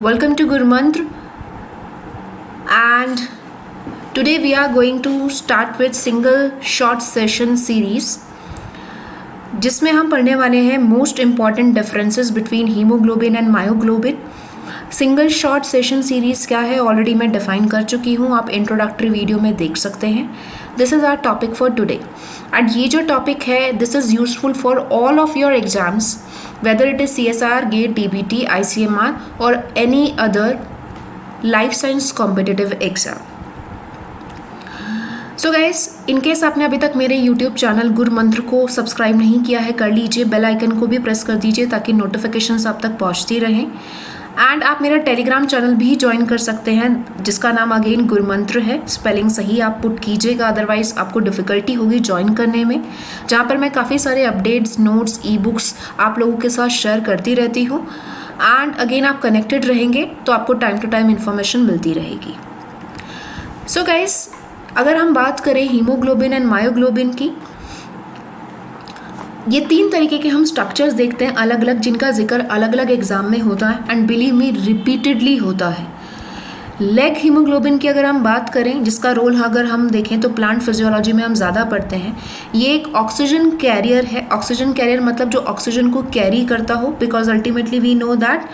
Welcome to Guru Mantra, and today we are going to start with single short session series जिसमें हम पढ़ने वाले हैं most important differences between haemoglobin and myoglobin. Single short session series क्या है already मैं define कर चुकी हूँ, आप इंट्रोडक्टरी वीडियो में देख सकते हैं। This is our topic for today and ये जो टॉपिक है this is useful for all of your exams, whether it is CSR, GATE, DBT, ICMR or any other life science competitive exam. So guys, in case आपने अभी तक मेरे YouTube channel गुरु मंत्र को subscribe नहीं किया है कर लीजिए, बेल आइकन को भी प्रेस कर दीजिए ताकि नोटिफिकेशंस आप तक पहुंचती रहें। एंड आप मेरा टेलीग्राम चैनल भी ज्वाइन कर सकते हैं जिसका नाम अगेन गुरु मंत्र है। स्पेलिंग सही आप पुट कीजिएगा, अदरवाइज आपको डिफ़िकल्टी होगी ज्वाइन करने में, जहाँ पर मैं काफ़ी सारे अपडेट्स, नोट्स, ई बुक्स आप लोगों के साथ शेयर करती रहती हूँ। एंड अगेन आप कनेक्टेड रहेंगे तो आपको टाइम टू टाइम इन्फॉर्मेशन मिलती रहेगी। सो गाइस, अगर हम बात करें हीमोग्लोबिन एंड मायोग्लोबिन की, ये तीन तरीके के हम स्ट्रक्चर्स देखते हैं अलग अलग, जिनका जिक्र अलग अलग एग्जाम में होता है एंड बिलीव मी रिपीटेडली होता है। लेग हीमोग्लोबिन की अगर हम बात करें, जिसका रोल अगर हम देखें तो प्लांट फिजियोलॉजी में हम ज़्यादा पढ़ते हैं, ये एक ऑक्सीजन कैरियर है। ऑक्सीजन कैरियर मतलब जो ऑक्सीजन को कैरी करता हो, because ultimately we know that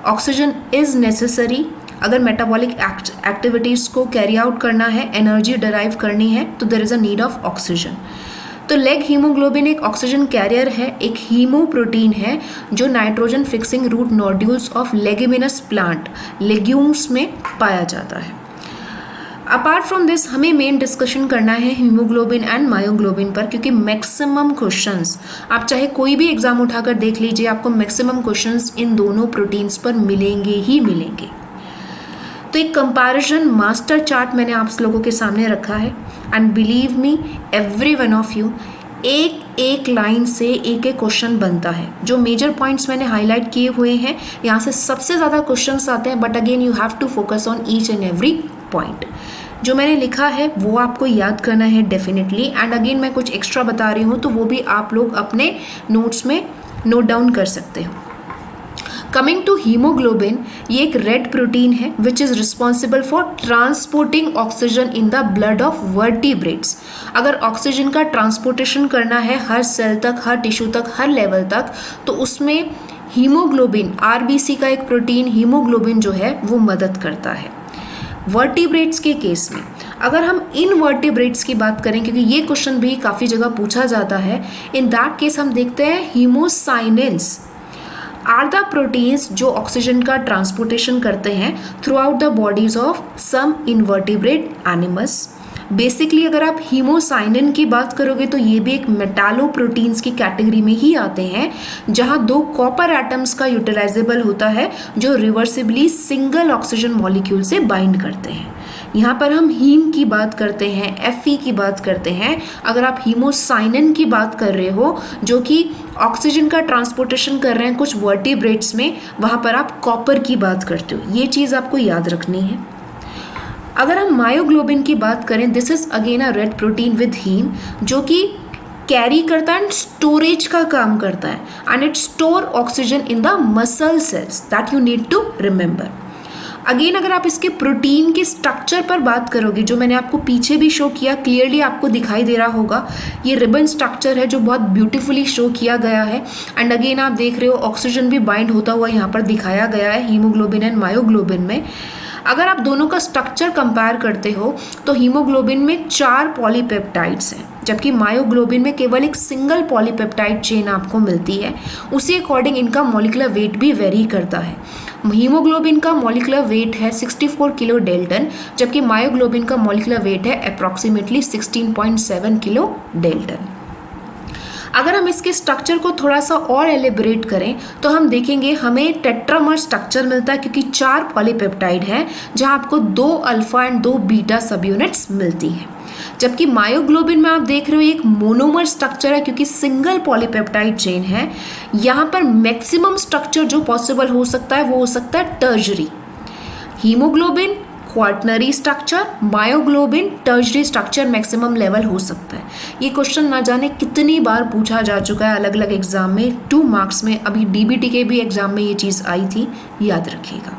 oxygen is necessary. अगर मेटाबॉलिक एक्टिविटीज़ को कैरी आउट करना है, एनर्जी डराइव करनी है, तो there is a need of oxygen. तो लेग हीमोग्लोबिन एक ऑक्सीजन कैरियर है, एक हीमोप्रोटीन है जो nitrogen fixing root nodules of leguminous plant, legumes में पाया जाता है। अपार्ट फ्रॉम दिस हमें मेन डिस्कशन करना है हीमोग्लोबिन एंड मायोग्लोबिन पर, क्योंकि मैक्सिमम क्वेश्चंस आप चाहे कोई भी एग्जाम उठाकर देख लीजिए, आपको मैक्सिमम क्वेश्चंस इन दोनों प्रोटीन्स पर मिलेंगे ही मिलेंगे। तो एक कंपैरिजन मास्टर चार्ट मैंने आप लोगों के सामने रखा है and believe me every one of you, एक एक लाइन से एक एक क्वेश्चन बनता है। जो मेजर पॉइंट्स मैंने हाईलाइट किए हुए हैं, यहाँ से सबसे ज़्यादा क्वेश्चंस आते हैं, but again you have to focus on each and every point. जो मैंने लिखा है वो आपको याद करना है डेफिनेटली, एंड अगेन मैं कुछ एक्स्ट्रा बता रही हूँ तो वो भी आप लोग अपने नोट्स में नोट डाउन कर सकते हो। कमिंग टू हीमोग्लोबिन, ये एक रेड प्रोटीन है which is responsible for transporting oxygen in the blood of vertebrates. अगर ऑक्सीजन का ट्रांसपोर्टेशन करना है हर सेल तक, हर टिश्यू तक, हर लेवल तक, तो उसमें हीमोग्लोबिन, आरबीसी का एक प्रोटीन हीमोग्लोबिन जो है वो मदद करता है। वर्टिब्रेट्स के केस में अगर हम इनवर्टिब्रेट्स की बात करें, क्योंकि ये क्वेश्चन भी काफ़ी जगह पूछा जाता है, इन दैट केस हम देखते हैं हीमोसाइनेंस आर द प्रोटीन्स जो ऑक्सीजन का ट्रांसपोर्टेशन करते हैं throughout the bodies of some invertebrate animals. Basically अगर आप हीमोसाइनिन की बात करोगे तो ये भी एक मेटालोप्रोटीन्स की कैटेगरी में ही आते हैं, जहां दो कॉपर एटम्स का यूटिलाइजेबल होता है जो रिवर्सिबली सिंगल ऑक्सीजन मॉलिक्यूल से बाइंड करते हैं। यहाँ पर हम हीम की बात करते हैं, एफई की बात करते हैं। अगर आप हीमोसाइनिन की बात कर रहे हो जो कि ऑक्सीजन का ट्रांसपोर्टेशन कर रहे हैं कुछ वर्टिब्रेट्स में, वहाँ पर आप कॉपर की बात करते हो। ये चीज़ आपको याद रखनी है। अगर हम मायोग्लोबिन की बात करें, this is again a red protein with haem, जो कि कैरी करता है एंड स्टोरेज का काम करता है, and it store oxygen in the muscle cells, that you need to remember. Again अगर आप इसके प्रोटीन के स्ट्रक्चर पर बात करोगे, जो मैंने आपको पीछे भी शो किया, क्लियरली आपको दिखाई दे रहा होगा, ये रिबन स्ट्रक्चर है जो बहुत ब्यूटीफुली शो किया गया है। एंड अगेन आप देख रहे हो ऑक्सीजन भी बाइंड होता हुआ यहाँ पर दिखाया गया है हीमोग्लोबिन एंड मायोग्लोबिन में। अगर आप दोनों का स्ट्रक्चर कंपेयर करते हो तो हीमोग्लोबिन में 4 पॉलीपेप्टाइड्स हैं, जबकि मायोग्लोबिन में केवल एक सिंगल पॉलीपेप्टाइड चेन आपको मिलती है। उसी अकॉर्डिंग इनका मॉलिक्यूलर वेट भी वेरी करता है। हीमोग्लोबिन का मॉलिक्यूलर वेट है 64 किलो डेल्टन, जबकि मायोग्लोबिन का मॉलिक्यूलर वेट है अप्रॉक्सीमेटली 16.7 किलो डेल्टन। अगर हम इसके स्ट्रक्चर को थोड़ा सा और एलिबरेट करें तो हम देखेंगे हमें टेट्रामर स्ट्रक्चर मिलता है, क्योंकि 4 पॉलीपेप्टाइड हैं जहां आपको 2 अल्फा एंड 2 बीटा सब यूनिट्स मिलती हैं। जबकि मायोग्लोबिन में आप देख रहे हो एक मोनोमर स्ट्रक्चर है, क्योंकि सिंगल पॉलीपेप्टाइड चेन है। यहाँ पर मैक्सिमम स्ट्रक्चर जो पॉसिबल हो सकता है वो हो सकता है टर्जरी। Haemoglobin quaternary structure, myoglobin tertiary structure maximum level हो सकता है। ये क्वेश्चन ना जाने कितनी बार पूछा जा चुका है अलग अलग एग्जाम में, 2 मार्क्स में, अभी डीबीटी के भी एग्जाम में ये चीज़ आई थी, याद रखिएगा।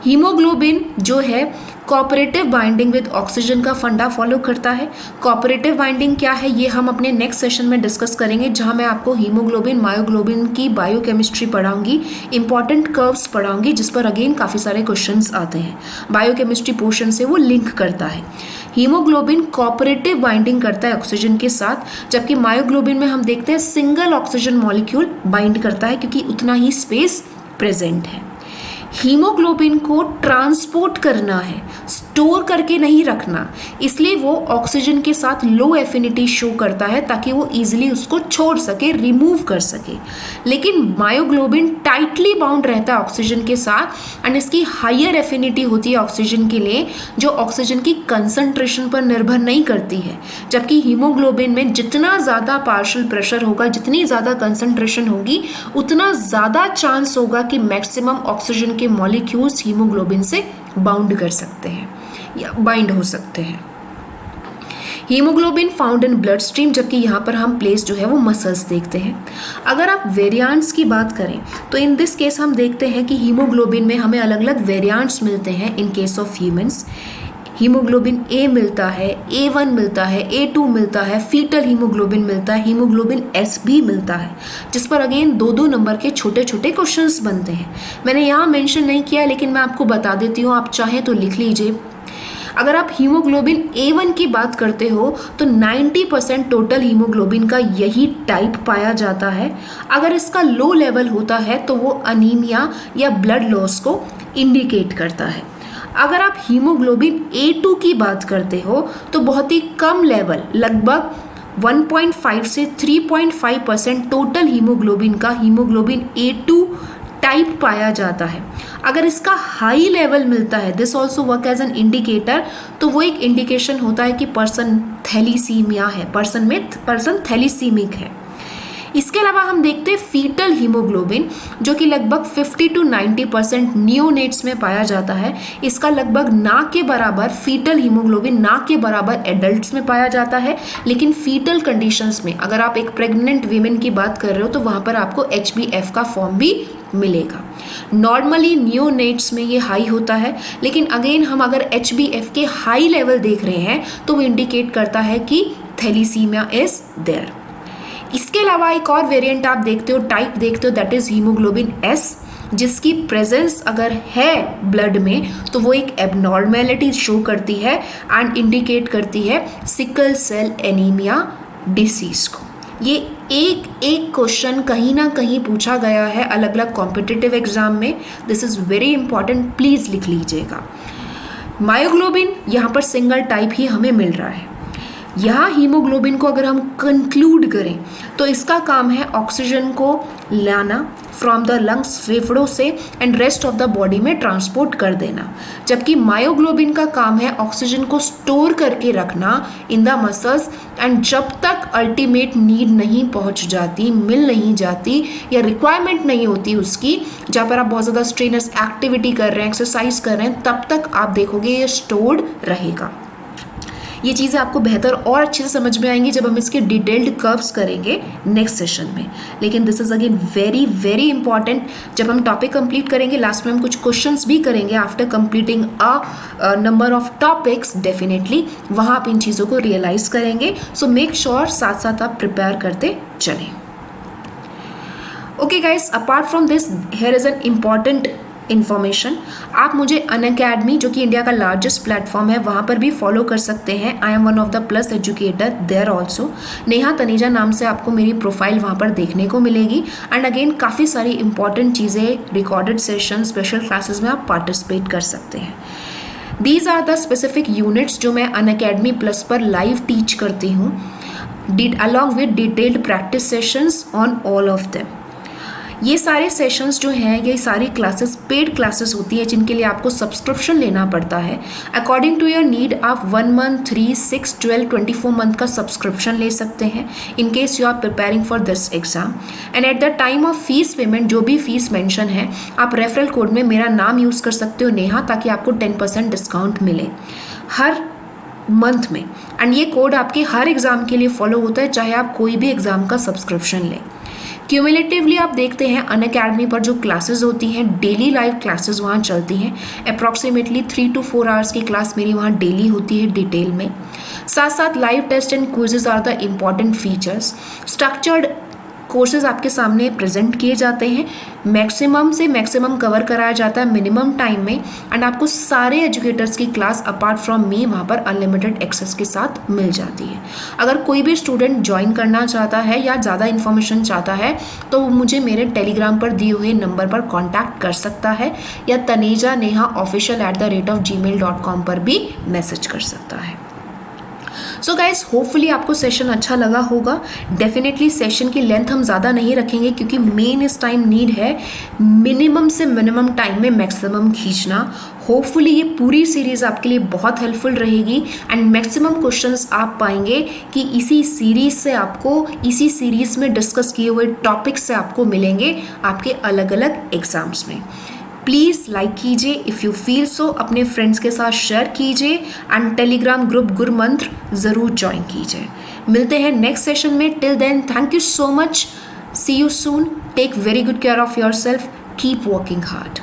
हीमोग्लोबिन जो है कोऑपरेटिव बाइंडिंग विद ऑक्सीजन का फंडा फॉलो करता है। कोऑपरेटिव बाइंडिंग क्या है ये हम अपने नेक्स्ट सेशन में डिस्कस करेंगे, जहां मैं आपको हीमोग्लोबिन मायोग्लोबिन की बायोकेमिस्ट्री पढ़ाऊंगी, इंपॉर्टेंट कर्व्स पढ़ाऊंगी, जिस पर अगेन काफ़ी सारे क्वेश्चंस आते हैं। बायोकेमिस्ट्री पोर्शन से वो लिंक करता है। हीमोग्लोबिन कोऑपरेटिव बाइंडिंग करता है ऑक्सीजन के साथ, जबकि मायोग्लोबिन में हम देखते हैं सिंगल ऑक्सीजन मॉलिक्यूल बाइंड करता है क्योंकि उतना ही स्पेस प्रेजेंट है। हीमोग्लोबिन को ट्रांसपोर्ट करना है, स्टोर करके नहीं रखना, इसलिए वो ऑक्सीजन के साथ लो एफिनिटी शो करता है ताकि वो इजीली उसको छोड़ सके, रिमूव कर सके। लेकिन मायोग्लोबिन टाइटली बाउंड रहता है ऑक्सीजन के साथ एंड इसकी हायर एफिनिटी होती है ऑक्सीजन के लिए, जो ऑक्सीजन की कंसंट्रेशन पर निर्भर नहीं करती है। जबकि हीमोग्लोबिन में जितना ज़्यादा पार्शियल प्रेशर होगा, जितनी ज़्यादा कंसंट्रेशन होगी, उतना ज़्यादा चांस होगा कि मैक्सिमम ऑक्सीजन के मॉलिक्यूल्स हीमोग्लोबिन से बाउंड कर सकते हैं या बाइंड हो सकते हैं। Haemoglobin found in blood stream, जबकि यहाँ पर हम प्लेस जो है वो मसल्स देखते हैं। अगर आप वेरिएंट्स की बात करें तो इन दिस केस हम देखते हैं कि हीमोग्लोबिन में हमें अलग अलग वेरिएंट्स मिलते हैं। In case of humans haemoglobin A मिलता है, A1 मिलता है, A2 मिलता है, फीटल हीमोग्लोबिन मिलता है, हीमोग्लोबिन S भी मिलता है, जिस पर अगेन 2-2 नंबर के छोटे छोटे क्वेश्चंस बनते हैं। मैंने यहाँ मेंशन नहीं किया लेकिन मैं आपको बता देती हूँ, आप चाहें तो लिख लीजिए। अगर आप हीमोग्लोबिन A1 की बात करते हो तो 90% टोटल हीमोग्लोबिन का यही टाइप पाया जाता है। अगर इसका लो लेवल होता है तो वो अनीमिया या ब्लड लॉस को इंडिकेट करता है। अगर आप हीमोग्लोबिन A2 की बात करते हो तो बहुत ही कम लेवल, लगभग 1.5 से 3.5% टोटल हीमोग्लोबिन का हीमोग्लोबिन A2 टाइप पाया जाता है। अगर इसका हाई लेवल मिलता है, this also work as an indicator, तो वो एक इंडिकेशन होता है कि पर्सन थैलीसीमिया है, पर्सन थैलीसीमिक है। इसके अलावा हम देखते हैं फीटल हीमोग्लोबिन, जो कि लगभग 50 to 90% नियोनेट्स में पाया जाता है। इसका लगभग ना के बराबर फीटल हीमोग्लोबिन ना के बराबर एडल्ट्स में पाया जाता है। लेकिन फीटल कंडीशंस में अगर आप एक प्रेग्नेंट वीमेन की बात कर रहे हो तो वहाँ पर आपको HbF का फॉर्म भी मिलेगा। नॉर्मली नियोनेट्स में ये हाई होता है, लेकिन अगेन हम अगर HbF के हाई लेवल देख रहे हैं तो वो इंडिकेट करता है कि थैलीसीमिया इज देयर। इसके अलावा एक और वेरिएंट आप देखते हो, टाइप देखते हो, दैट इज हीमोग्लोबिन S, जिसकी प्रेजेंस अगर है ब्लड में तो वो एक एबनॉर्मेलिटी शो करती है एंड इंडिकेट करती है सिकल सेल एनीमिया डिसीज को। ये एक क्वेश्चन कहीं ना कहीं पूछा गया है अलग अलग कॉम्पिटिटिव एग्जाम में। This is very important, please लिख लीजिएगा। मायोग्लोबिन यहाँ पर सिंगल टाइप ही हमें मिल रहा है। यहाँ हीमोग्लोबिन को अगर हम कंक्लूड करें तो इसका काम है ऑक्सीजन को लाना फ्रॉम द लंग्स, फेफड़ों से and rest of the body में ट्रांसपोर्ट कर देना, जबकि मायोग्लोबिन का काम है ऑक्सीजन को स्टोर करके रखना इन द मसल्स एंड जब तक अल्टीमेट नीड नहीं पहुंच जाती, मिल नहीं जाती या रिक्वायरमेंट नहीं होती उसकी, जहाँ पर आप बहुत ज़्यादा स्ट्रेनस एक्टिविटी कर रहे हैं, एक्सरसाइज कर रहे हैं, तब तक आप देखोगे ये स्टोर्ड रहेगा। ये चीज़ें आपको बेहतर और अच्छे से समझ में आएंगी जब हम इसके डिटेल्ड कर्व्स करेंगे नेक्स्ट सेशन में। लेकिन this is again very very important. जब हम टॉपिक कंप्लीट करेंगे लास्ट में हम कुछ क्वेश्चंस भी करेंगे after completing a number of topics, definitely वहाँ आप इन चीज़ों को रियलाइज करेंगे। सो मेक श्योर साथ साथ आप प्रिपेयर करते चलें। Okay guys, apart from this here is an important information. आप मुझे अनअकैडमी, जो कि इंडिया का लार्जेस्ट प्लेटफॉर्म है, वहाँ पर भी फॉलो कर सकते हैं। I am one of the plus educator there also. Neha Taneja नाम से आपको मेरी प्रोफाइल वहाँ पर देखने को मिलेगी एंड अगेन काफ़ी सारी इंपॉर्टेंट चीज़ें, रिकॉर्डेड सेशन, स्पेशल क्लासेस में आप पार्टिसिपेट कर सकते हैं। These are the specific units जो मैं अनअकैडमी प्लस पर लाइव टीच करती हूँ, along with detailed practice sessions on all of them. ये सारे सेशंस जो हैं, ये सारी क्लासेस पेड क्लासेस होती है जिनके लिए आपको सब्सक्रिप्शन लेना पड़ता है। अकॉर्डिंग टू योर नीड आप 1 month, 3, 6, 12, 24 मंथ का सब्सक्रिप्शन ले सकते हैं in case you are preparing for this exam. And at the time of fees payment, जो भी फीस मेंशन है, आप रेफरल कोड में मेरा नाम यूज़ कर सकते हो नेहा, ताकि आपको 10% डिस्काउंट मिले हर मंथ में। एंड ये कोड आपके हर एग्ज़ाम के लिए फॉलो होता है, चाहे आप कोई भी एग्ज़ाम का सब्सक्रिप्शन लें। क्यूमुलेटिवली आप देखते हैं अनअकैडमी पर जो क्लासेस होती हैं, डेली लाइव क्लासेस वहाँ चलती हैं। अप्रॉक्सीमेटली 3 to 4 आवर्स की क्लास मेरी वहाँ डेली होती है डिटेल में। साथ साथ live test and quizzes are the important features. Structured courses आपके सामने प्रेजेंट किए जाते हैं, मैक्सिमम से मैक्सिमम कवर कराया जाता है मिनिमम टाइम में, एंड आपको सारे एजुकेटर्स की क्लास अपार्ट फ्रॉम मी वहाँ पर अनलिमिटेड एक्सेस के साथ मिल जाती है। अगर कोई भी स्टूडेंट ज्वाइन करना चाहता है या ज़्यादा इन्फॉर्मेशन चाहता है तो वो मुझे मेरे टेलीग्राम पर दिए हुए नंबर पर कॉन्टैक्ट कर सकता है या tanejanehaofficial@gmail.com पर भी मैसेज कर सकता है। सो गाइज होपफुली आपको सेशन अच्छा लगा होगा। डेफिनेटली सेशन की लेंथ हम ज़्यादा नहीं रखेंगे क्योंकि मेन इस टाइम नीड है मिनिमम से मिनिमम टाइम में मैक्सिमम खींचना। होपफुली ये पूरी सीरीज़ आपके लिए बहुत हेल्पफुल रहेगी एंड मैक्सिमम क्वेश्चंस आप पाएंगे कि इसी सीरीज़ में डिस्कस किए हुए टॉपिक्स से आपको मिलेंगे आपके अलग अलग एग्जाम्स में। प्लीज़ लाइक कीजिए इफ़ यू फील सो, अपने फ्रेंड्स के साथ शेयर कीजिए एंड टेलीग्राम ग्रुप गुरमंत्र ज़रूर ज्वाइन कीजिए। मिलते हैं नेक्स्ट सेशन में। Till then thank you so much, see you soon, take very good care of yourself, keep working hard.